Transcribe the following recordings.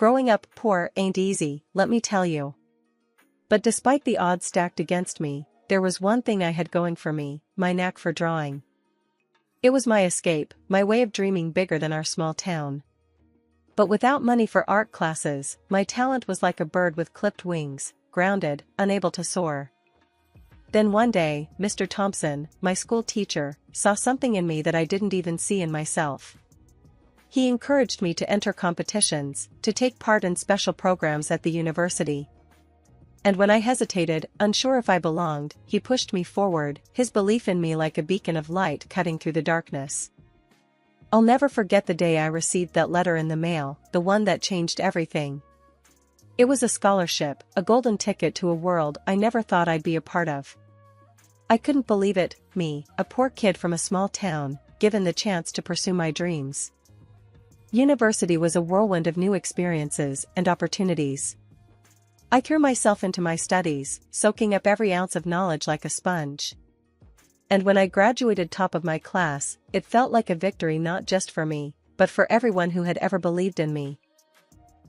Growing up poor ain't easy, let me tell you. But despite the odds stacked against me, there was one thing I had going for me, my knack for drawing. It was my escape, my way of dreaming bigger than our small town. But without money for art classes, my talent was like a bird with clipped wings, grounded, unable to soar. Then one day, Mr. Thompson, my school teacher, saw something in me that I didn't even see in myself. He encouraged me to enter competitions, to take part in special programs at the university. And when I hesitated, unsure if I belonged, he pushed me forward, his belief in me like a beacon of light cutting through the darkness. I'll never forget the day I received that letter in the mail, the one that changed everything. It was a scholarship, a golden ticket to a world I never thought I'd be a part of. I couldn't believe it, me, a poor kid from a small town, given the chance to pursue my dreams. University was a whirlwind of new experiences and opportunities. I threw myself into my studies, soaking up every ounce of knowledge like a sponge. And when I graduated top of my class, it felt like a victory not just for me, but for everyone who had ever believed in me.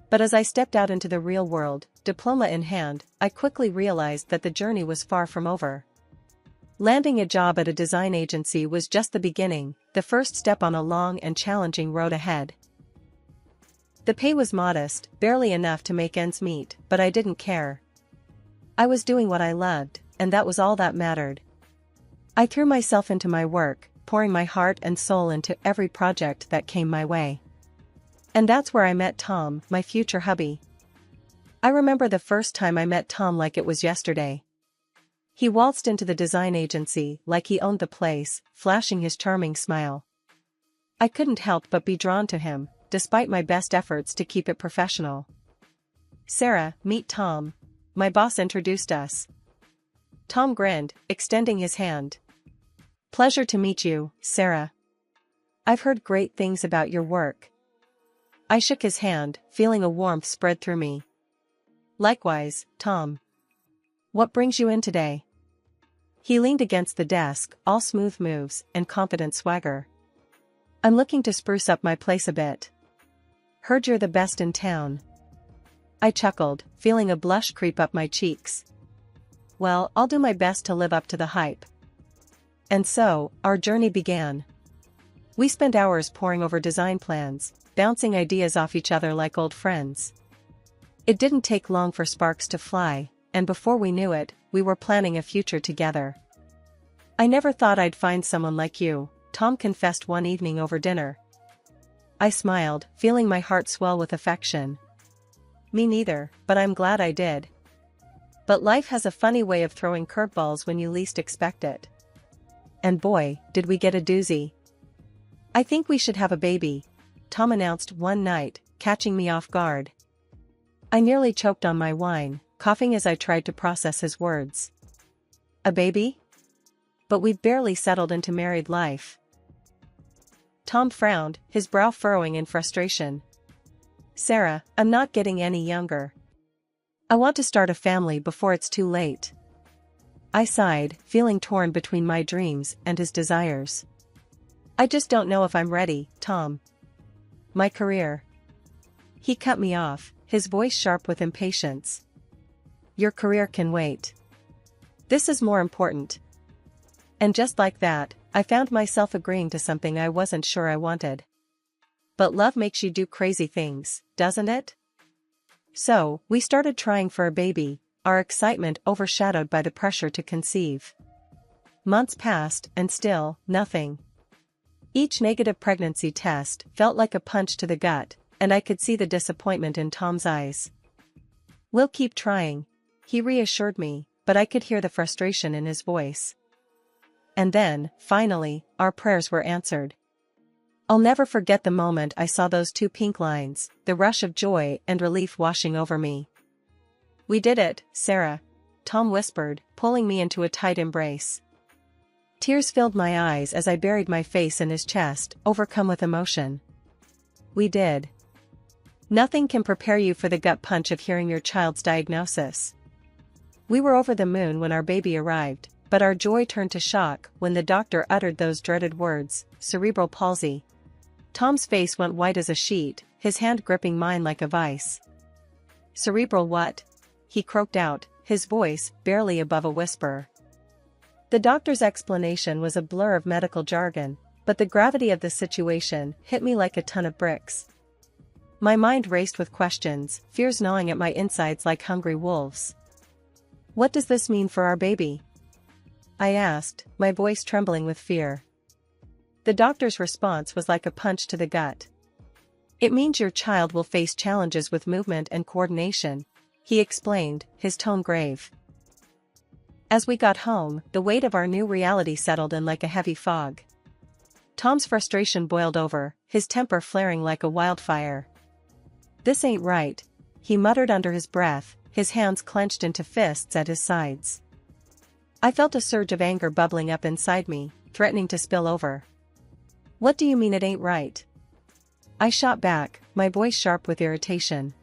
But as I stepped out into the real world, diploma in hand, I quickly realized that the journey was far from over. Landing a job at a design agency was just the beginning, the first step on a long and challenging road ahead. The pay was modest, barely enough to make ends meet, but I didn't care. I was doing what I loved, and that was all that mattered. I threw myself into my work, pouring my heart and soul into every project that came my way. And that's where I met Tom, my future hubby. I remember the first time I met Tom like it was yesterday. He waltzed into the design agency like he owned the place, flashing his charming smile. I couldn't help but be drawn to him, despite my best efforts to keep it professional. "Sarah, meet Tom." My boss introduced us. Tom grinned, extending his hand. "Pleasure to meet you, Sarah. I've heard great things about your work." I shook his hand, feeling a warmth spread through me. "Likewise, Tom. What brings you in today?" He leaned against the desk, all smooth moves and confident swagger. "I'm looking to spruce up my place a bit. Heard you're the best in town." I chuckled, feeling a blush creep up my cheeks. "Well, I'll do my best to live up to the hype." And so, our journey began. We spent hours poring over design plans, bouncing ideas off each other like old friends. It didn't take long for sparks to fly, and before we knew it, we were planning a future together. "I never thought I'd find someone like you," Tom confessed one evening over dinner. I smiled, feeling my heart swell with affection. "Me neither, but I'm glad I did. But life has a funny way of throwing curveballs when you least expect it." And boy, did we get a doozy. "I think we should have a baby," Tom announced one night, catching me off guard. I nearly choked on my wine, coughing as I tried to process his words. "A baby? But we've barely settled into married life." Tom frowned, his brow furrowing in frustration. "Sarah, I'm not getting any younger. I want to start a family before it's too late." I sighed, feeling torn between my dreams and his desires. "I just don't know if I'm ready, Tom." "My career." He cut me off, his voice sharp with impatience. "Your career can wait. This is more important." And just like that, I found myself agreeing to something I wasn't sure I wanted. But love makes you do crazy things, doesn't it? So, we started trying for a baby, our excitement overshadowed by the pressure to conceive. Months passed, and still, nothing. Each negative pregnancy test felt like a punch to the gut, and I could see the disappointment in Tom's eyes. "We'll keep trying," he reassured me, but I could hear the frustration in his voice. And then, finally, our prayers were answered. I'll never forget the moment I saw those two pink lines, the rush of joy and relief washing over me. "We did it, Sarah," Tom whispered, pulling me into a tight embrace. Tears filled my eyes as I buried my face in his chest, overcome with emotion. We did. Nothing can prepare you for the gut punch of hearing your child's diagnosis. We were over the moon when our baby arrived, but our joy turned to shock when the doctor uttered those dreaded words, cerebral palsy. Tom's face went white as a sheet, his hand gripping mine like a vice. "Cerebral what?" he croaked out, his voice barely above a whisper. The doctor's explanation was a blur of medical jargon, but the gravity of the situation hit me like a ton of bricks. My mind raced with questions, fears gnawing at my insides like hungry wolves. "What does this mean for our baby?" I asked, my voice trembling with fear. The doctor's response was like a punch to the gut. "It means your child will face challenges with movement and coordination," he explained, his tone grave. As we got home, the weight of our new reality settled in like a heavy fog. Tom's frustration boiled over, his temper flaring like a wildfire. "This ain't right," he muttered under his breath, his hands clenched into fists at his sides. I felt a surge of anger bubbling up inside me, threatening to spill over. "What do you mean it ain't right?" I shot back, my voice sharp with irritation.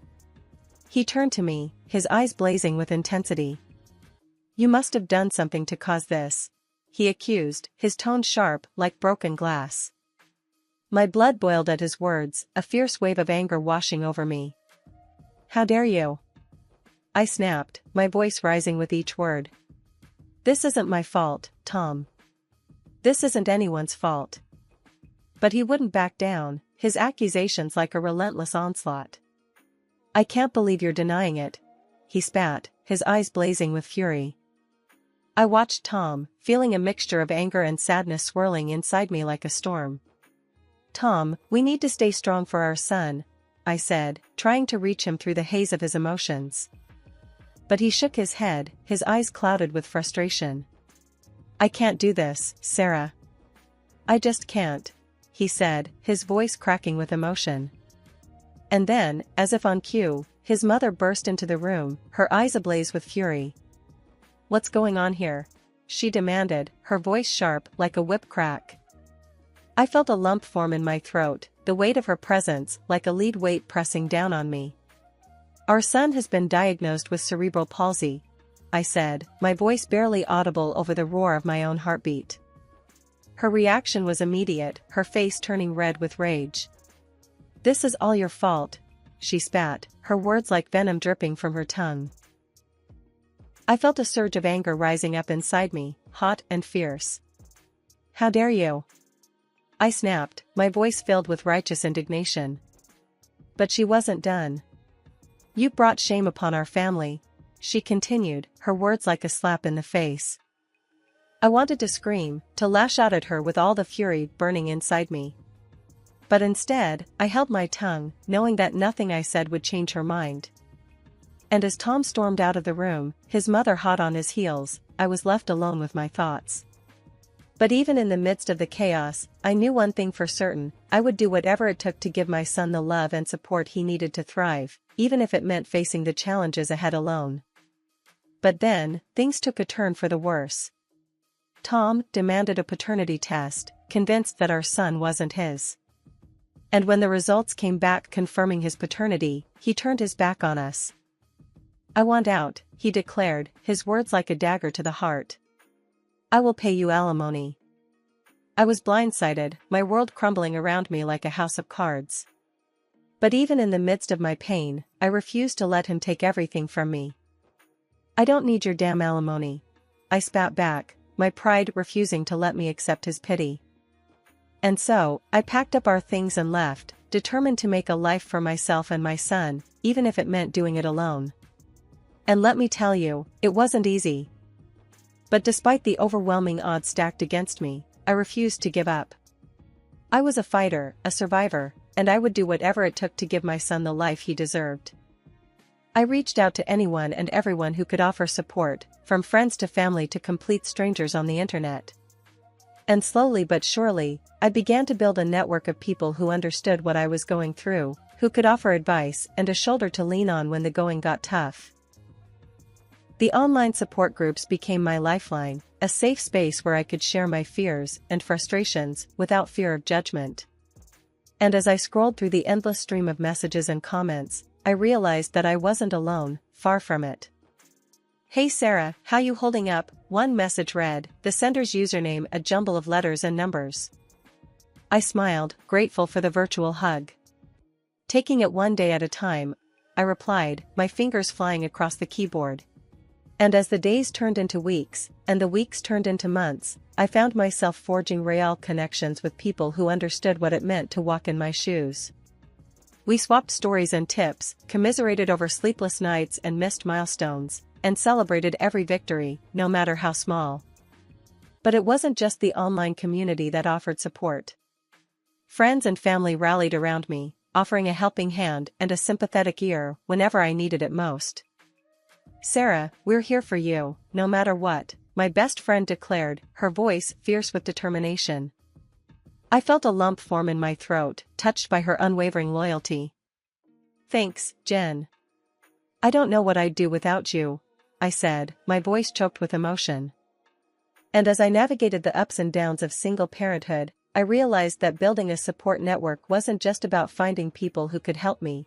He turned to me, his eyes blazing with intensity. "You must have done something to cause this," he accused, his tone sharp like broken glass. My blood boiled at his words, a fierce wave of anger washing over me. "How dare you?" I snapped, my voice rising with each word. "This isn't my fault, Tom. This isn't anyone's fault." But he wouldn't back down, his accusations like a relentless onslaught. "I can't believe you're denying it," he spat, his eyes blazing with fury. I watched Tom, feeling a mixture of anger and sadness swirling inside me like a storm. "Tom, we need to stay strong for our son," I said, trying to reach him through the haze of his emotions. But he shook his head, his eyes clouded with frustration. "I can't do this, Sarah. I just can't," he said, his voice cracking with emotion. And then, as if on cue, his mother burst into the room, her eyes ablaze with fury. "What's going on here?" she demanded, her voice sharp like a whip crack. I felt a lump form in my throat, the weight of her presence like a lead weight pressing down on me. "Our son has been diagnosed with cerebral palsy," I said, my voice barely audible over the roar of my own heartbeat. Her reaction was immediate, her face turning red with rage. "This is all your fault," she spat, her words like venom dripping from her tongue. I felt a surge of anger rising up inside me, hot and fierce. "How dare you?" I snapped, my voice filled with righteous indignation. But she wasn't done. "You brought shame upon our family," she continued, her words like a slap in the face. I wanted to scream, to lash out at her with all the fury burning inside me. But instead, I held my tongue, knowing that nothing I said would change her mind. And as Tom stormed out of the room, his mother hot on his heels, I was left alone with my thoughts. But even in the midst of the chaos, I knew one thing for certain: I would do whatever it took to give my son the love and support he needed to thrive, even if it meant facing the challenges ahead alone. But then, things took a turn for the worse. Tom demanded a paternity test, convinced that our son wasn't his. And when the results came back confirming his paternity, he turned his back on us. "I want out," he declared, his words like a dagger to the heart. "I will pay you alimony." I was blindsided, my world crumbling around me like a house of cards. But even in the midst of my pain, I refused to let him take everything from me. "I don't need your damn alimony," I spat back, my pride refusing to let me accept his pity. And so, I packed up our things and left, determined to make a life for myself and my son, even if it meant doing it alone. And let me tell you, it wasn't easy. But despite the overwhelming odds stacked against me, I refused to give up. I was a fighter, a survivor, and I would do whatever it took to give my son the life he deserved. I reached out to anyone and everyone who could offer support, from friends to family to complete strangers on the internet. And slowly but surely, I began to build a network of people who understood what I was going through, who could offer advice and a shoulder to lean on when the going got tough. The online support groups became my lifeline, a safe space where I could share my fears and frustrations without fear of judgment. And as I scrolled through the endless stream of messages and comments, I realized that I wasn't alone, far from it. "Hey Sarah, how you holding up?" one message read, the sender's username a jumble of letters and numbers. I smiled, grateful for the virtual hug. Taking it one day at a time, I replied, my fingers flying across the keyboard. And as the days turned into weeks, and the weeks turned into months, I found myself forging real connections with people who understood what it meant to walk in my shoes. We swapped stories and tips, commiserated over sleepless nights and missed milestones, and celebrated every victory, no matter how small. But it wasn't just the online community that offered support. Friends and family rallied around me, offering a helping hand and a sympathetic ear whenever I needed it most. "Sarah, we're here for you, no matter what," my best friend declared, her voice fierce with determination. I felt a lump form in my throat, touched by her unwavering loyalty. "Thanks, Jen. I don't know what I'd do without you," I said, my voice choked with emotion. And as I navigated the ups and downs of single parenthood, I realized that building a support network wasn't just about finding people who could help me.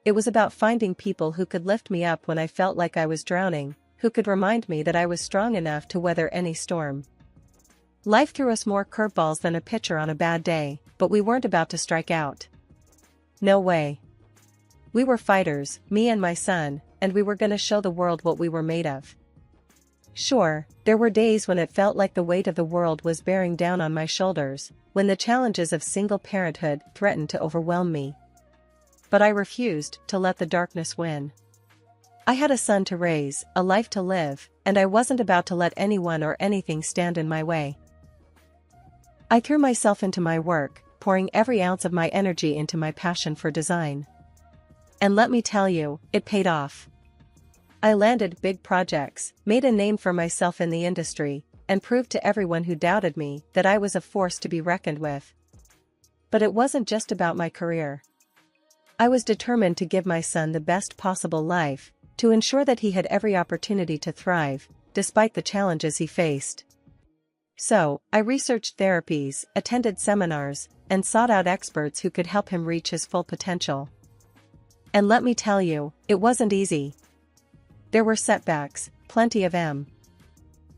It was about finding people who could lift me up when I felt like I was drowning, who could remind me that I was strong enough to weather any storm. Life threw us more curveballs than a pitcher on a bad day, but we weren't about to strike out. No way. We were fighters, me and my son, and we were gonna show the world what we were made of. Sure, there were days when it felt like the weight of the world was bearing down on my shoulders, when the challenges of single parenthood threatened to overwhelm me. But I refused to let the darkness win. I had a son to raise, a life to live, and I wasn't about to let anyone or anything stand in my way. I threw myself into my work, pouring every ounce of my energy into my passion for design. And let me tell you, it paid off. I landed big projects, made a name for myself in the industry, and proved to everyone who doubted me that I was a force to be reckoned with. But it wasn't just about my career. I was determined to give my son the best possible life, to ensure that he had every opportunity to thrive, despite the challenges he faced. So, I researched therapies, attended seminars, and sought out experts who could help him reach his full potential. And let me tell you, it wasn't easy. There were setbacks, plenty of them.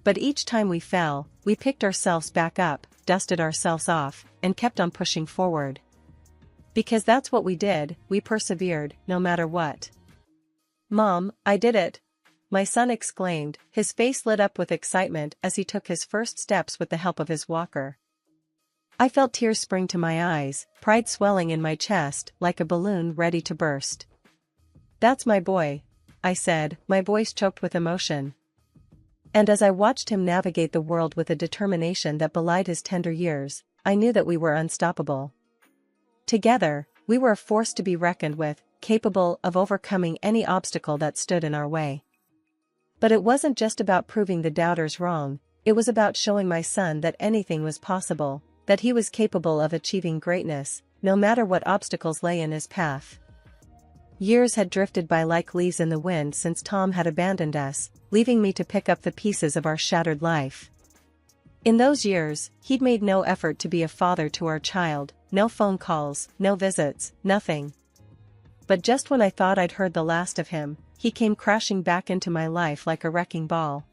But each time we fell, we picked ourselves back up, dusted ourselves off, and kept on pushing forward. Because that's what we did, we persevered, no matter what. "Mom, I did it!" my son exclaimed, his face lit up with excitement as he took his first steps with the help of his walker. I felt tears spring to my eyes, pride swelling in my chest like a balloon ready to burst. "That's my boy," I said, my voice choked with emotion. And as I watched him navigate the world with a determination that belied his tender years, I knew that we were unstoppable. Together, we were a force to be reckoned with, capable of overcoming any obstacle that stood in our way. But it wasn't just about proving the doubters wrong, it was about showing my son that anything was possible, that he was capable of achieving greatness, no matter what obstacles lay in his path. Years had drifted by like leaves in the wind since Tom had abandoned us, leaving me to pick up the pieces of our shattered life. In those years, he'd made no effort to be a father to our child, no phone calls, no visits, nothing. But just when I thought I'd heard the last of him, he came crashing back into my life like a wrecking ball.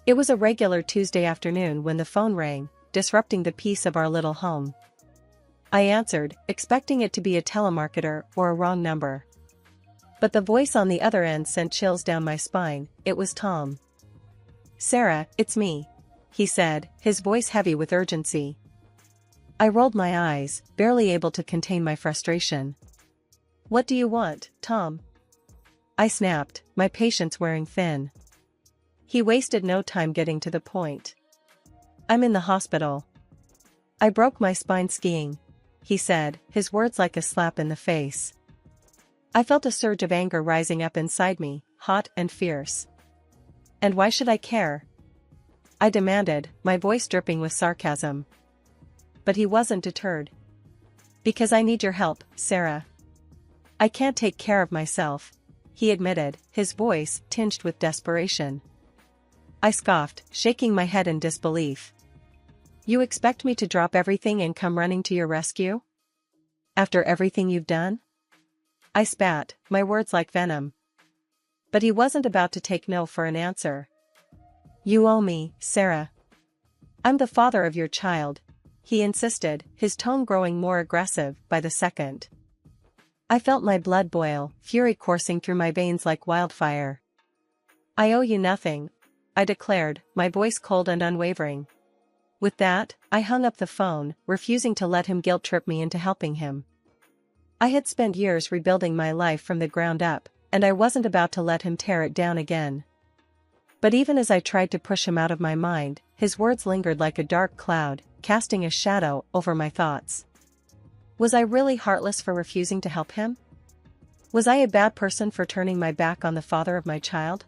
It was a regular Tuesday afternoon when the phone rang, disrupting the peace of our little home. I answered, expecting it to be a telemarketer or a wrong number. But the voice on the other end sent chills down my spine. It was Tom. "Sarah, it's me," he said, his voice heavy with urgency. I rolled my eyes, barely able to contain my frustration. "What do you want, Tom?" I snapped, my patience wearing thin. He wasted no time getting to the point. "I'm in the hospital. I broke my spine skiing," he said, his words like a slap in the face. I felt a surge of anger rising up inside me, hot and fierce. "And why should I care?" I demanded, my voice dripping with sarcasm. But he wasn't deterred. "Because I need your help, Sarah. I can't take care of myself," he admitted, his voice tinged with desperation. I scoffed, shaking my head in disbelief. "You expect me to drop everything and come running to your rescue? After everything you've done?" I spat, my words like venom. But he wasn't about to take no for an answer. "You owe me, Sarah. I'm the father of your child," he insisted, his tone growing more aggressive by the second. I felt my blood boil, fury coursing through my veins like wildfire. "I owe you nothing," I declared, my voice cold and unwavering. With that, I hung up the phone, refusing to let him guilt-trip me into helping him. I had spent years rebuilding my life from the ground up, and I wasn't about to let him tear it down again. But even as I tried to push him out of my mind, his words lingered like a dark cloud, casting a shadow over my thoughts. Was I really heartless for refusing to help him? Was I a bad person for turning my back on the father of my child?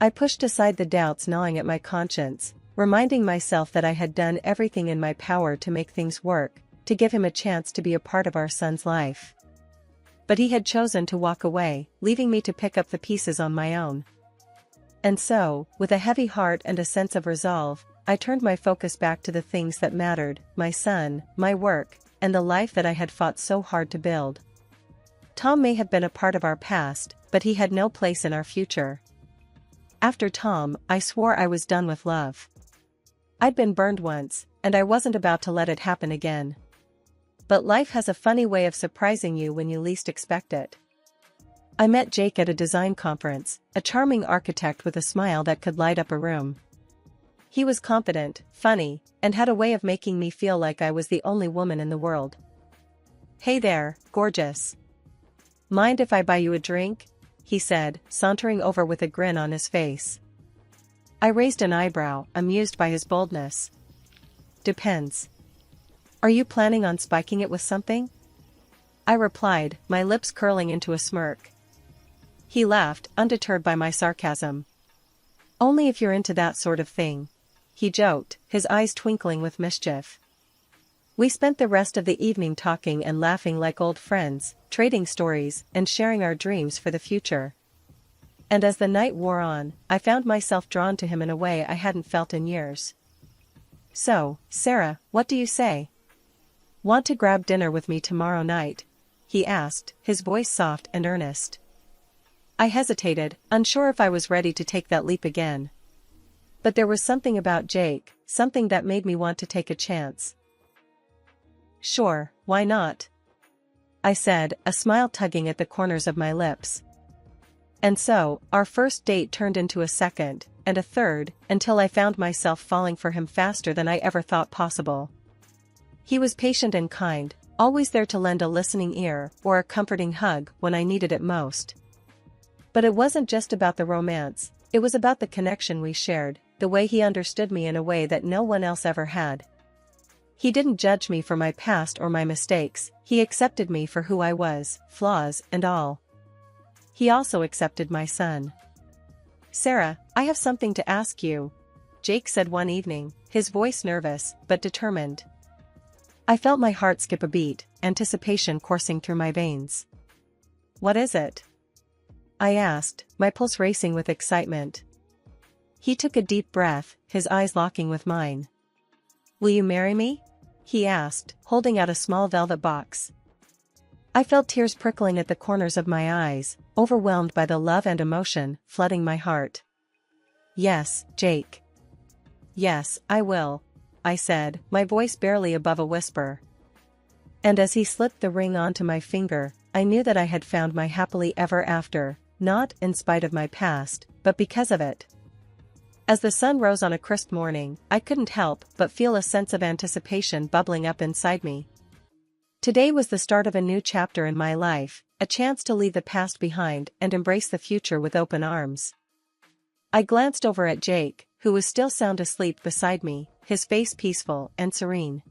I pushed aside the doubts gnawing at my conscience, reminding myself that I had done everything in my power to make things work, to give him a chance to be a part of our son's life. But he had chosen to walk away, leaving me to pick up the pieces on my own. And so, with a heavy heart and a sense of resolve, I turned my focus back to the things that mattered, my son, my work, and the life that I had fought so hard to build. Tom may have been a part of our past, but he had no place in our future. After Tom, I swore I was done with love. I'd been burned once, and I wasn't about to let it happen again. But life has a funny way of surprising you when you least expect it. I met Jake at a design conference, a charming architect with a smile that could light up a room. He was confident, funny, and had a way of making me feel like I was the only woman in the world. "Hey there, gorgeous. Mind if I buy you a drink?" he said, sauntering over with a grin on his face. I raised an eyebrow, amused by his boldness. "Depends. Are you planning on spiking it with something?" I replied, my lips curling into a smirk. He laughed, undeterred by my sarcasm. "Only if you're into that sort of thing," he joked, his eyes twinkling with mischief. We spent the rest of the evening talking and laughing like old friends, trading stories, and sharing our dreams for the future. And as the night wore on, I found myself drawn to him in a way I hadn't felt in years. "So, Sarah, what do you say? Want to grab dinner with me tomorrow night?" he asked, his voice soft and earnest. I hesitated, unsure if I was ready to take that leap again. But there was something about Jake, something that made me want to take a chance. "Sure, why not?" I said, a smile tugging at the corners of my lips. And so, our first date turned into a second, and a third, until I found myself falling for him faster than I ever thought possible. He was patient and kind, always there to lend a listening ear or a comforting hug when I needed it most. But it wasn't just about the romance, it was about the connection we shared, the way he understood me in a way that no one else ever had. He didn't judge me for my past or my mistakes, he accepted me for who I was, flaws and all. He also accepted my son. "Sarah, I have something to ask you," Jake said one evening, his voice nervous, but determined. I felt my heart skip a beat, anticipation coursing through my veins. "What is it?" I asked, my pulse racing with excitement. He took a deep breath, his eyes locking with mine. "Will you marry me?" he asked, holding out a small velvet box. I felt tears prickling at the corners of my eyes, overwhelmed by the love and emotion flooding my heart. "Yes, Jake. Yes, I will," I said, my voice barely above a whisper. And as he slipped the ring onto my finger, I knew that I had found my happily ever after, not in spite of my past, but because of it. As the sun rose on a crisp morning, I couldn't help but feel a sense of anticipation bubbling up inside me. Today was the start of a new chapter in my life, a chance to leave the past behind and embrace the future with open arms. I glanced over at Jake, who was still sound asleep beside me, his face peaceful and serene.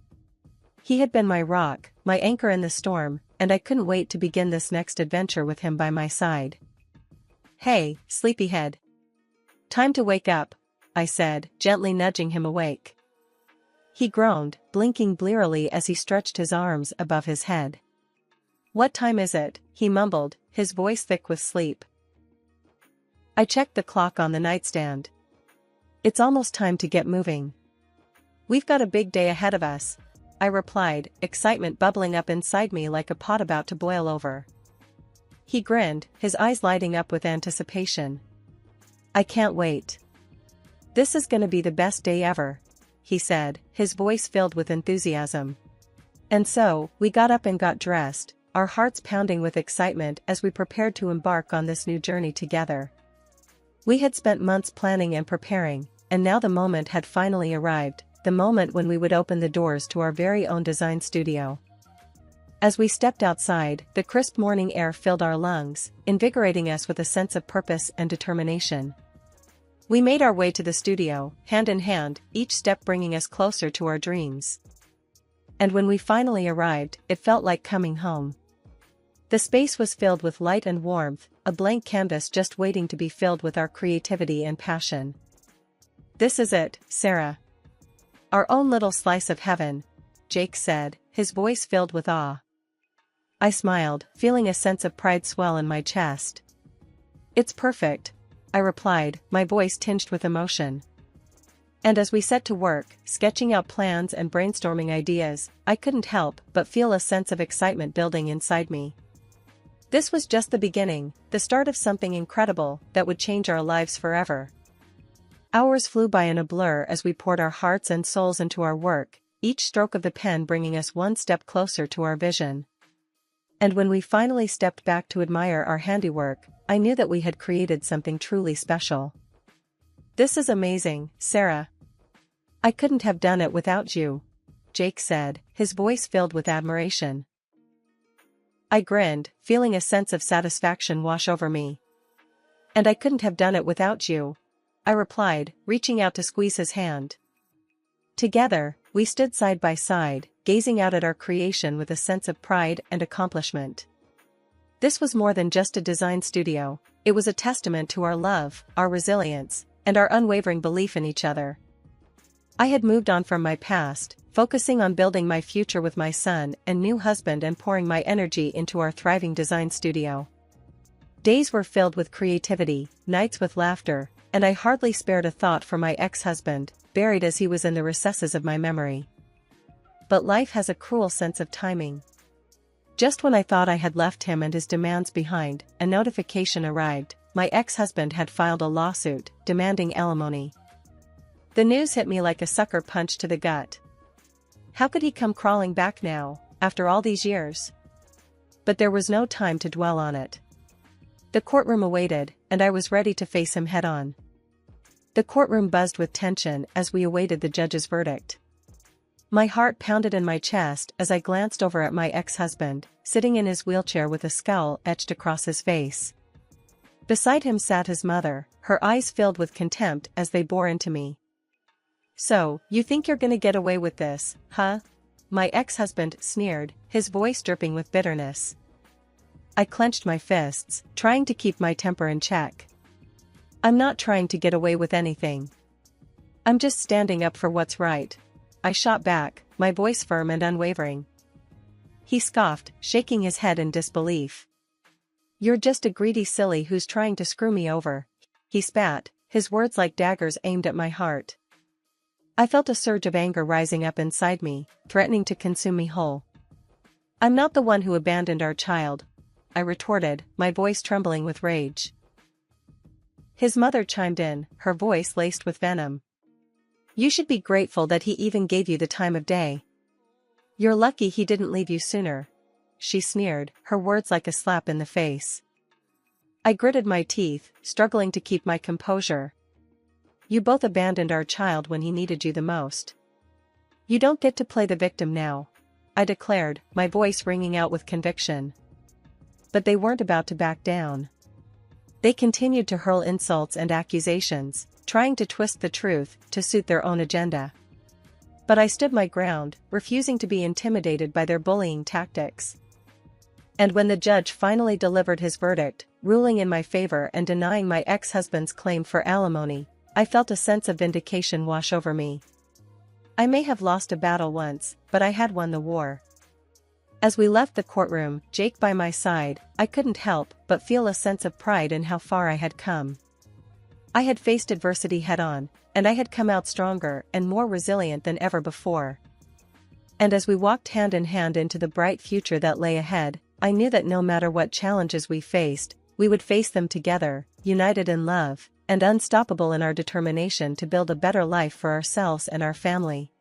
He had been my rock, my anchor in the storm, and I couldn't wait to begin this next adventure with him by my side. "Hey, sleepyhead. Time to wake up," I said, gently nudging him awake. He groaned, blinking blearily as he stretched his arms above his head. "What time is it?" he mumbled, his voice thick with sleep. I checked the clock on the nightstand. "It's almost time to get moving." "We've got a big day ahead of us," I replied, excitement bubbling up inside me like a pot about to boil over. He grinned, his eyes lighting up with anticipation. "I can't wait. This is gonna be the best day ever," he said, his voice filled with enthusiasm. And so, we got up and got dressed, our hearts pounding with excitement as we prepared to embark on this new journey together. We had spent months planning and preparing, and now the moment had finally arrived, the moment when we would open the doors to our very own design studio. As we stepped outside, the crisp morning air filled our lungs, invigorating us with a sense of purpose and determination. We made our way to the studio, hand in hand, each step bringing us closer to our dreams. And when we finally arrived, it felt like coming home. The space was filled with light and warmth, a blank canvas just waiting to be filled with our creativity and passion. "This is it, Sarah. Our own little slice of heaven," Jake said, his voice filled with awe. I smiled, feeling a sense of pride swell in my chest. "It's perfect," I replied, my voice tinged with emotion. And as we set to work, sketching out plans and brainstorming ideas, I couldn't help but feel a sense of excitement building inside me. This was just the beginning, the start of something incredible that would change our lives forever. Hours flew by in a blur as we poured our hearts and souls into our work, each stroke of the pen bringing us one step closer to our vision. And when we finally stepped back to admire our handiwork, I knew that we had created something truly special. "This is amazing, Sarah. I couldn't have done it without you," Jake said, his voice filled with admiration. I grinned, feeling a sense of satisfaction wash over me. "And I couldn't have done it without you," I replied, reaching out to squeeze his hand. Together, we stood side by side, gazing out at our creation with a sense of pride and accomplishment. This was more than just a design studio, it was a testament to our love, our resilience, and our unwavering belief in each other. I had moved on from my past, focusing on building my future with my son and new husband and pouring my energy into our thriving design studio. Days were filled with creativity, nights with laughter, and I hardly spared a thought for my ex-husband, buried as he was in the recesses of my memory. But life has a cruel sense of timing. Just when I thought I had left him and his demands behind, a notification arrived: my ex-husband had filed a lawsuit, demanding alimony. The news hit me like a sucker punch to the gut. How could he come crawling back now, after all these years? But there was no time to dwell on it. The courtroom awaited, and I was ready to face him head-on. The courtroom buzzed with tension as we awaited the judge's verdict. My heart pounded in my chest as I glanced over at my ex-husband, sitting in his wheelchair with a scowl etched across his face. Beside him sat his mother, her eyes filled with contempt as they bore into me. "So, you think you're gonna get away with this, huh?" my ex-husband sneered, his voice dripping with bitterness. I clenched my fists, trying to keep my temper in check. "I'm not trying to get away with anything. I'm just standing up for what's right," I shot back, my voice firm and unwavering. He scoffed, shaking his head in disbelief. "You're just a greedy silly who's trying to screw me over," he spat, his words like daggers aimed at my heart. I felt a surge of anger rising up inside me, threatening to consume me whole. "I'm not the one who abandoned our child," I retorted, my voice trembling with rage. His mother chimed in, her voice laced with venom. "You should be grateful that he even gave you the time of day. You're lucky he didn't leave you sooner," she sneered, her words like a slap in the face. I gritted my teeth, struggling to keep my composure. "You both abandoned our child when he needed you the most. You don't get to play the victim now," I declared, my voice ringing out with conviction. But they weren't about to back down. They continued to hurl insults and accusations, trying to twist the truth to suit their own agenda. But I stood my ground, refusing to be intimidated by their bullying tactics. And when the judge finally delivered his verdict, ruling in my favor and denying my ex-husband's claim for alimony, I felt a sense of vindication wash over me. I may have lost a battle once, but I had won the war. As we left the courtroom, Jake by my side, I couldn't help but feel a sense of pride in how far I had come. I had faced adversity head-on, and I had come out stronger and more resilient than ever before. And as we walked hand in hand into the bright future that lay ahead, I knew that no matter what challenges we faced, we would face them together, united in love, and unstoppable in our determination to build a better life for ourselves and our family.